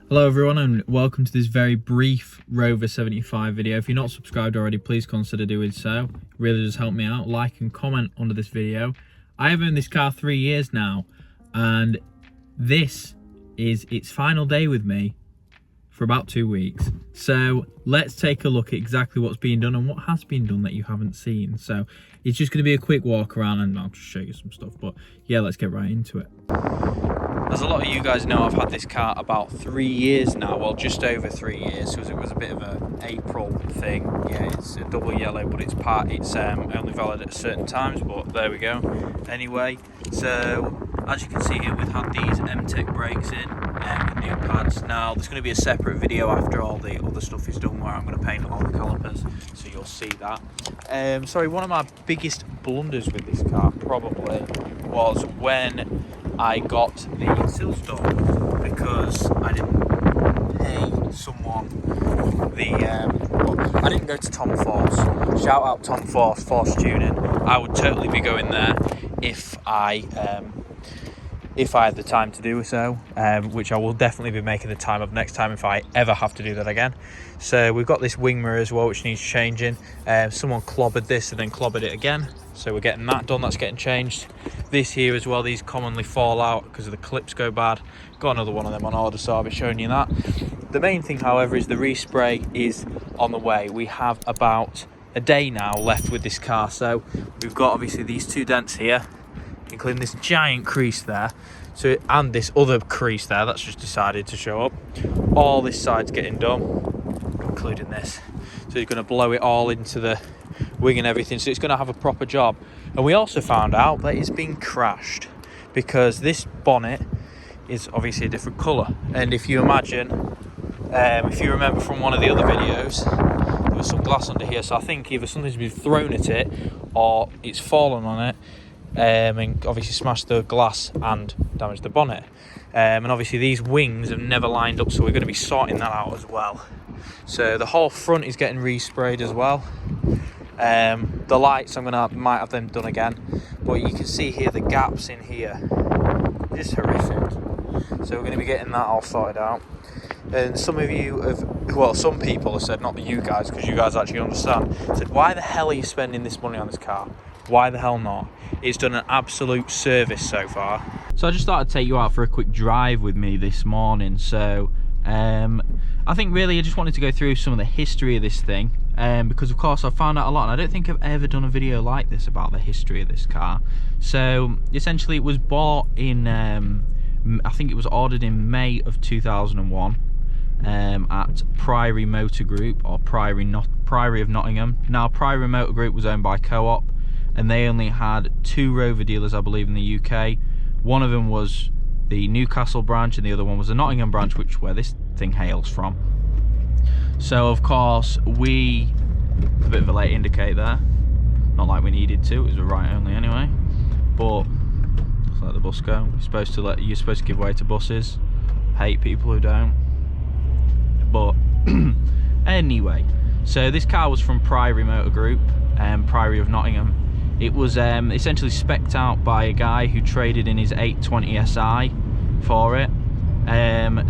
Hello everyone and welcome to this very brief Rover 75 video. If you're not subscribed already, please consider doing so. It really does help me out. Like and comment under this video. I have owned this car 3 years now and this is its final day with me for about 2 weeks. So let's take a look at exactly what's being done and what has been done that you haven't seen. So it's just going to be a quick walk around and I'll just show you some stuff, but yeah, let's get right into it. As a lot of you guys know, I've had this car about 3 years now, well just over 3 years, because it was a bit of an April thing. Yeah, it's a double yellow, but it's only valid at certain times, but there we go. Anyway, so as you can see here, we've had these M-Tech brakes in with new pads. Now there's going to be a separate video after all the other stuff is done where I'm going to paint all the calipers, so you'll see that. Sorry, one of my biggest blunders with this car probably was when I got the sill stop, because I didn't pay someone I didn't go to Tom Force. Shout out Tom Force, Force Tuning. I would totally be going there if I had the time to do so, which I will definitely be making the time of next time if I ever have to do that again. So we've got this wing mirror as well, which needs changing. Someone clobbered this and then clobbered it again, so we're getting that done. That's getting changed. This here as well, these commonly fall out because the clips go bad. Got another one of them on order, so I'll be showing you that. The main thing, however, is the respray is on the way. We have about a day now left with this car. So we've got obviously these 2 dents here, including this giant crease there, and this other crease there that's just decided to show up. All this side's getting done, including this. So he's going to blow it all into the wing and everything, so it's going to have a proper job. And we also found out that it's been crashed because this bonnet is obviously a different colour. And if you imagine, if you remember from one of the other videos, there was some glass under here, so I think either something's been thrown at it or it's fallen on it, and obviously smashed the glass and damaged the bonnet. And obviously these wings have never lined up, so we're going to be sorting that out as well. So the whole front is getting resprayed as well. The lights, might have them done again, but you can see here the gaps in here, just horrific. So we're going to be getting that all sorted out. And some of you some people have said, not you guys, because you guys actually understand, said, why the hell are you spending this money on this car? Why the hell not? It's done an absolute service so far. So I just thought I'd take you out for a quick drive with me this morning. So I think really I just wanted to go through some of the history of this thing, because of course I found out a lot, and I don't think I've ever done a video like this about the history of this car. So essentially it was bought in, I think it was ordered in May of 2001 at Priory Motor Group, or Priory of Nottingham. Now Priory Motor Group was owned by Co-op, and they only had 2 Rover dealers, I believe, in the UK. One of them was the Newcastle branch and the other one was the Nottingham branch, where this thing hails from. So of course a bit of a late indicate there, not like we needed to, it was a right only anyway, but let's let the bus go. You're supposed to give way to buses. Hate people who don't. But anyway, so this car was from Priory Motor Group, Priory of Nottingham. It was essentially spec'd out by a guy who traded in his 820 SI for it.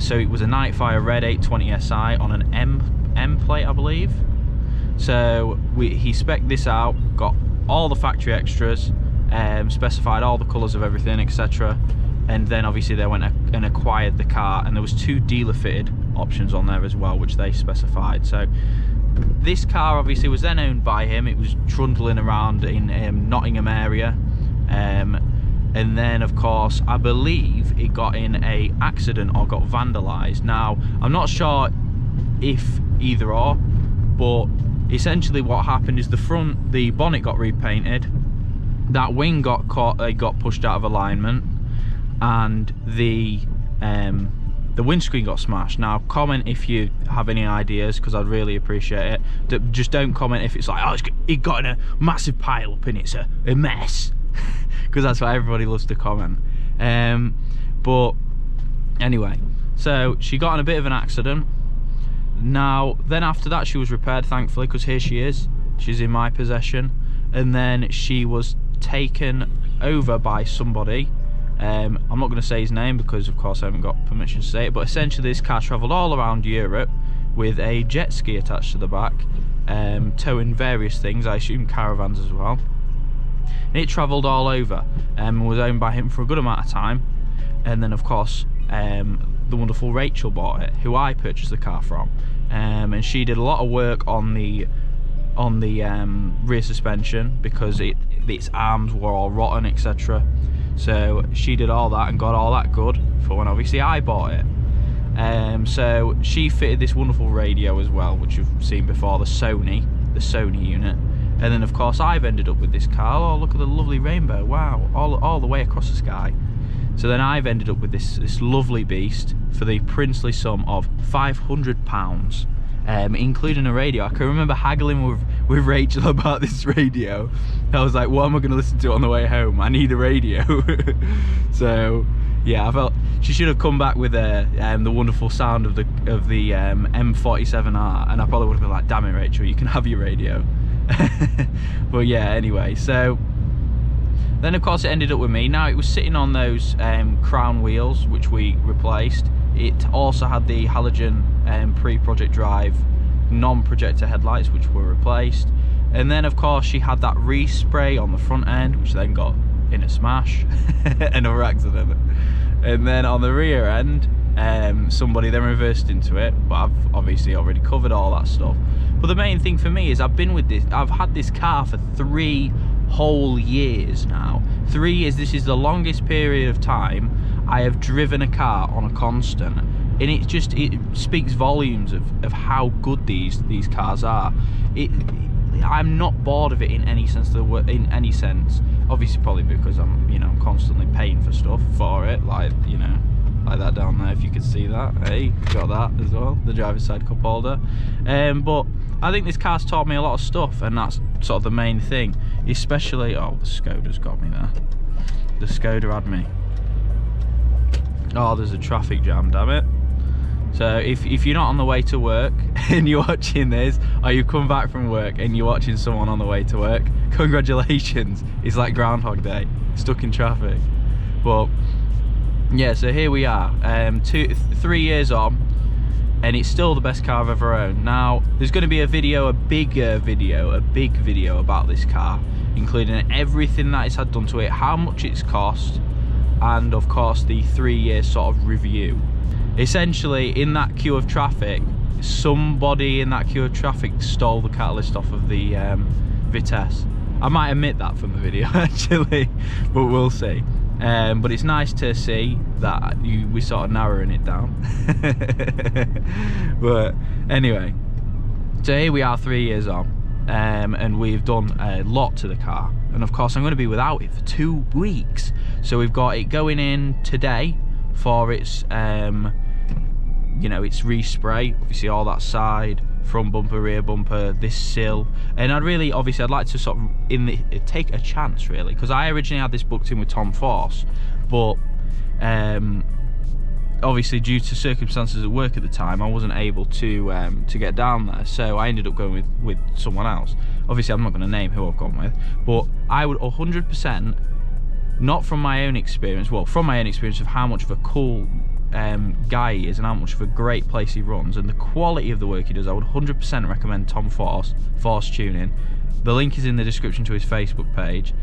So it was a Nightfire red 820 SI on an M plate, I believe. So he spec'd this out, got all the factory extras, specified all the colours of everything, etc. And then obviously they went and acquired the car, and there was 2 dealer fitted options on there as well, which they specified. So this car obviously was then owned by him. It was trundling around in Nottingham area, and then of course I believe it got in a accident or got vandalised. Now I'm not sure if either or, but essentially what happened is the bonnet got repainted, that wing got pushed out of alignment, and the windscreen got smashed. Now comment if you have any ideas, because I'd really appreciate it. Just don't comment if it's like, oh, it got in a massive pile up and it's a mess, because that's what everybody loves to comment. But anyway, so she got in a bit of an accident. Now then after that she was repaired, thankfully, because here she is, she's in my possession. And then she was taken over by somebody I'm not going to say his name because of course I haven't got permission to say it, but essentially this car travelled all around Europe with a jet ski attached to the back, towing various things, I assume caravans as well. And it travelled all over and was owned by him for a good amount of time. And then of course the wonderful Rachel bought it, who I purchased the car from, and she did a lot of work on the rear suspension because its arms were all rotten, etc. So she did all that and got all that good for when obviously I bought it. So she fitted this wonderful radio as well, which you've seen before, the Sony unit. And then of course I've ended up with this car. Oh, look at the lovely rainbow, wow, all the way across the sky. So then I've ended up with this lovely beast for the princely sum of £500, including a radio. I can remember haggling with Rachel about this radio. I was like, what am I going to listen to on the way home? I need a radio. So yeah, I felt she should have come back with the wonderful sound of the M47R, and I probably would have been like, damn it Rachel, you can have your radio. But yeah, anyway, so then of course it ended up with me. Now it was sitting on those crown wheels which we replaced. It also had the halogen pre-project drive non-projector headlights which were replaced, and then of course she had that respray on the front end which then got in a smash. Another accident. And then on the rear end somebody then reversed into it, but I've obviously already covered all that stuff. But the main thing for me is I've had this car for 3 whole years now. 3 years, this is the longest period of time I have driven a car on a constant, and it speaks volumes of how good these cars are. I'm not bored of it in any sense obviously probably because I'm constantly paying for stuff for it, like that down there, if you could see that. Hey, got that as well, the driver's side cup holder. But I think this car's taught me a lot of stuff, and that's sort of the main thing. Especially, oh, the Skoda's got me there. The Skoda had me. Oh, there's a traffic jam, damn it. So if you're not on the way to work and you're watching this, or you come back from work and you're watching someone on the way to work, congratulations, it's like Groundhog Day, stuck in traffic. But yeah, so here we are, 3 years on, and it's still the best car I've ever owned. Now there's going to be a big video about this car, including everything that it's had done to it, how much it's cost, and of course the 3-year sort of review. Essentially, in that queue of traffic, somebody in that queue of traffic stole the catalyst off of the Vitesse. I might omit that from the video actually, but we'll see. But it's nice to see that we're sort of narrowing it down. But anyway, so here we are 3 years on, and we've done a lot to the car. And of course I'm going to be without it for 2 weeks. So we've got it going in today for its its respray, obviously all that side, front bumper, rear bumper, this sill. And I'd like to sort of take a chance really, because I originally had this booked in with Tom Force, but obviously due to circumstances at work at the time I wasn't able to get down there, so I ended up going with someone else. Obviously I'm not going to name who I've gone with, but I would 100%, not from my own experience, well from my own experience of how much of a cool guy he is and how much of a great place he runs and the quality of the work he does, I would 100% recommend Tom Force Tuning. The link is in the description to his Facebook page.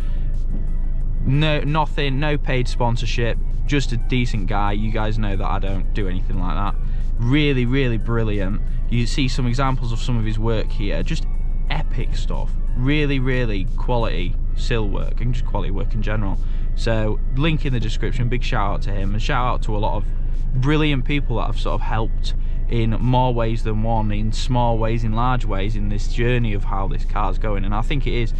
No paid sponsorship, just a decent guy. You guys know that I don't do anything like that. Really brilliant. You see some examples of some of his work here, just epic stuff. Really quality sill work and just quality work in general. So link in the description. Big shout out to him, and shout out to a lot of brilliant people that have sort of helped in more ways than one, in small ways, in large ways, in this journey of how this car's going. And I think it's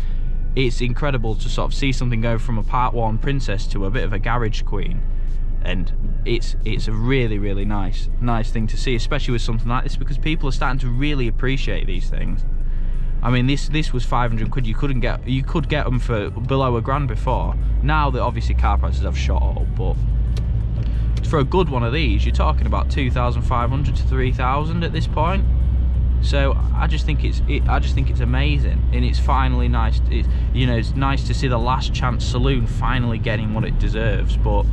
incredible to sort of see something go from a part 1 princess to a bit of a garage queen, and it's a really nice thing to see, especially with something like this, because people are starting to really appreciate these things. I mean, this was 500 quid. You could get them for below £1,000 before. Now that obviously car prices have shot up, but for a good one of these, you're talking about 2,500 to 3,000 at this point. So I just think it's amazing, and it's finally nice. It's nice to see the Last Chance Saloon finally getting what it deserves. But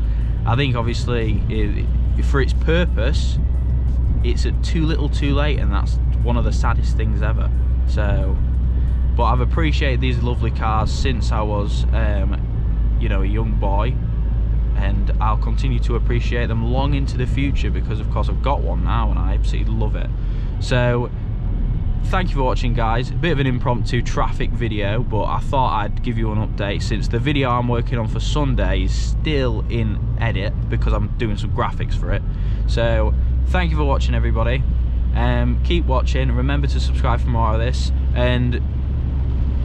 I think obviously for its purpose, it's too little too late, and that's one of the saddest things ever. So, but I've appreciated these lovely cars since I was you know, a young boy, and I'll continue to appreciate them long into the future, because of course I've got one now and I absolutely love it. So thank you for watching, guys. A bit of an impromptu traffic video, but I thought I'd give you an update since the video I'm working on for Sunday is still in edit because I'm doing some graphics for it. So thank you for watching, everybody. Keep watching, remember to subscribe for more of this, and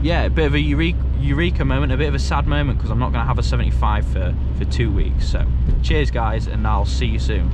yeah, a bit of a eureka moment, a bit of a sad moment, because I'm not going to have a 75 for 2 weeks. So cheers, guys, and I'll see you soon.